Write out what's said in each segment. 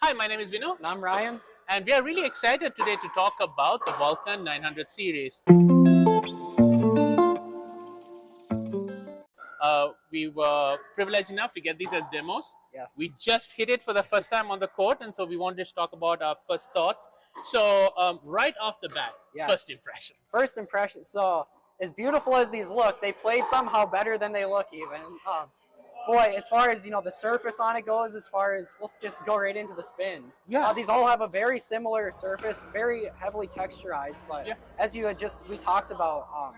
Hi, my name is Vino, And I'm Ryan. and we are really excited today to talk about the Vulcan 900 series. We were privileged enough to get these as demos. Yes. We just hit it for the first time on the court, and so we wanted to talk about our first thoughts. So, right off the bat, Yes. first impressions. First impression. So, as beautiful as these look, they played somehow better than they look even. Boy, as far as the surface on it goes, as far as we'll just go right into the spin. Yeah. These all have a very similar surface, very heavily texturized. But Yeah. as we talked about,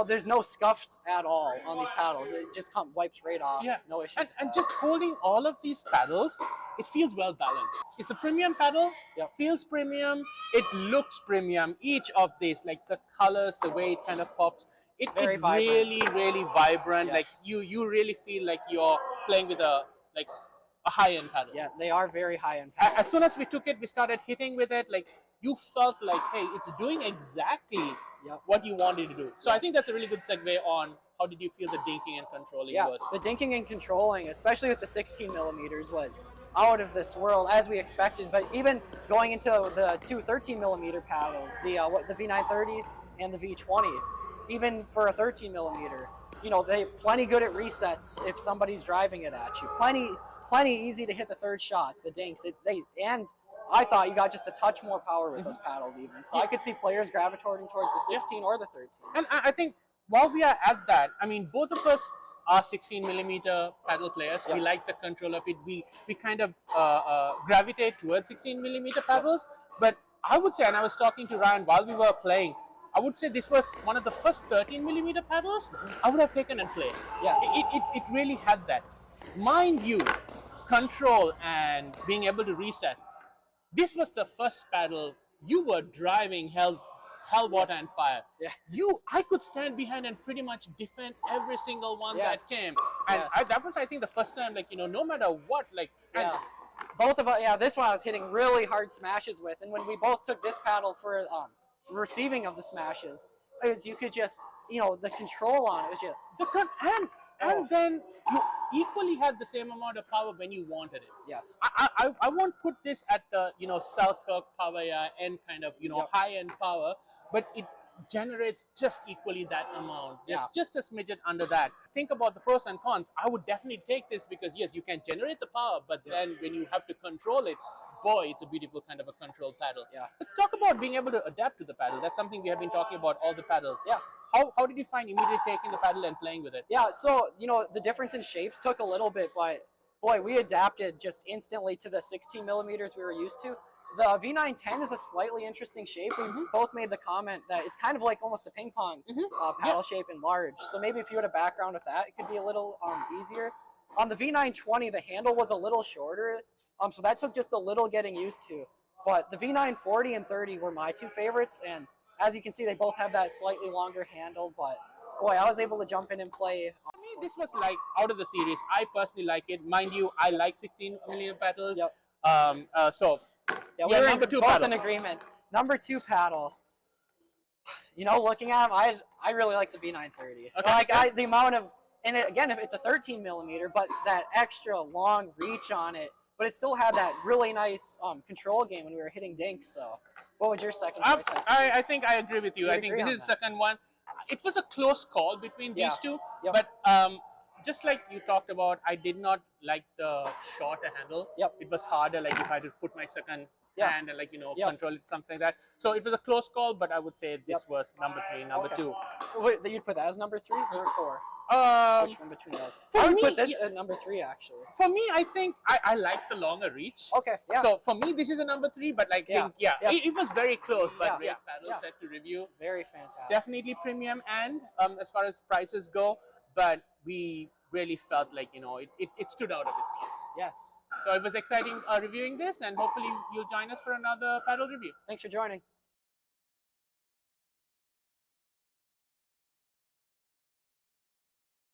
there's no scuffs at all on these paddles. It just wipes right off. Yeah. No issues. And just holding all of these paddles, it feels well balanced. It's a premium paddle. Yep. Feels premium. It looks premium. Each of these, like the colors, the way it kind of pops, it really, really vibrant. Yes. Like you really feel like you're playing with a high-end paddle. Yeah, they are very high-end paddles. As soon as we took it, we started hitting with it. Like you felt like, hey, it's doing exactly what you wanted to do. So I think that's a really good segue on how did you feel the dinking and controlling was. The dinking and controlling, especially with the 16 millimeters, was out of this world as we expected. But even going into the two 13 millimeter paddles, the V930 and the V20, even for a 13 millimeter, they plenty good at resets if somebody's driving it at you. Plenty easy to hit the third shots, the dinks. And I thought you got just a touch more power with those paddles even. So I could see players gravitating towards the 16 or the 13. And I think while we are at that, I mean, both of us are 16 millimeter paddle players. We like the control of it. We kind of gravitate towards 16 millimeter paddles. But I would say, and I was talking to Ryan while we were playing, I would say this was one of the first 13 millimeter paddles I would have taken and played. Yes. It really had that. Mind you, control and being able to reset. This was the first paddle you were driving hell, water, and fire. Yeah. I could stand behind and pretty much defend every single one that came. And that was, I think, the first time, no matter what, both of us, this one I was hitting really hard smashes with. And when we both took this paddle for receiving of the smashes, you could just, the control on it was just... And then you equally had the same amount of power when you wanted it. Yes. I won't put this at the, Selkirk power end kind of, high-end power, but it generates just equally that amount. There's just a smidget under that. Think about the pros and cons. I would definitely take this because, yes, you can generate the power, but then when you have to control it, boy, it's a beautiful kind of a control paddle. Yeah. Let's talk about being able to adapt to the paddle. That's something we have been talking about all the paddles. Yeah. How did you find immediately taking the paddle and playing with it? Yeah, so, the difference in shapes took a little bit, but boy, we adapted just instantly to the 16 millimeters we were used to. The V910 is a slightly interesting shape. We both made the comment that it's kind of like almost a ping pong paddle shape in large. So maybe if you had a background with that, it could be a little easier. On the V920, the handle was a little shorter. So that took just a little getting used to. But the V940 and 30 were my two favorites. And as you can see, they both have that slightly longer handle. But boy, I was able to jump in and play. For me, this was like out of the series. I personally like it. Mind you, I like 16 millimeter paddles. Yep. So we're number two both paddle. in agreement. Number two paddle. Looking at them, I really like the V930. Okay. The amount of, and again, if it's a 13 millimeter, but that extra long reach on it. But it still had that really nice control game when we were hitting dinks. So, what would your second choice have? I think I agree with you. I think this is the second one. It was a close call between these two. Yep. But just like you talked about, I did not like the shorter handle. Yep. It was harder, like if I had to put my second hand and control it, something like that. So it was a close call, but I would say this was number three, number two. Wait, you'd put that as number three or four? Which one between those? I would put this at number three, actually. For me, I think I like the longer reach. Okay, yeah. So for me, this is a number three, but it was very close. But paddle set to review. Very fantastic. Definitely premium, and as far as prices go, but we really felt like it stood out of its class. Yes. So it was exciting reviewing this, and hopefully you'll join us for another paddle review. Thanks for joining.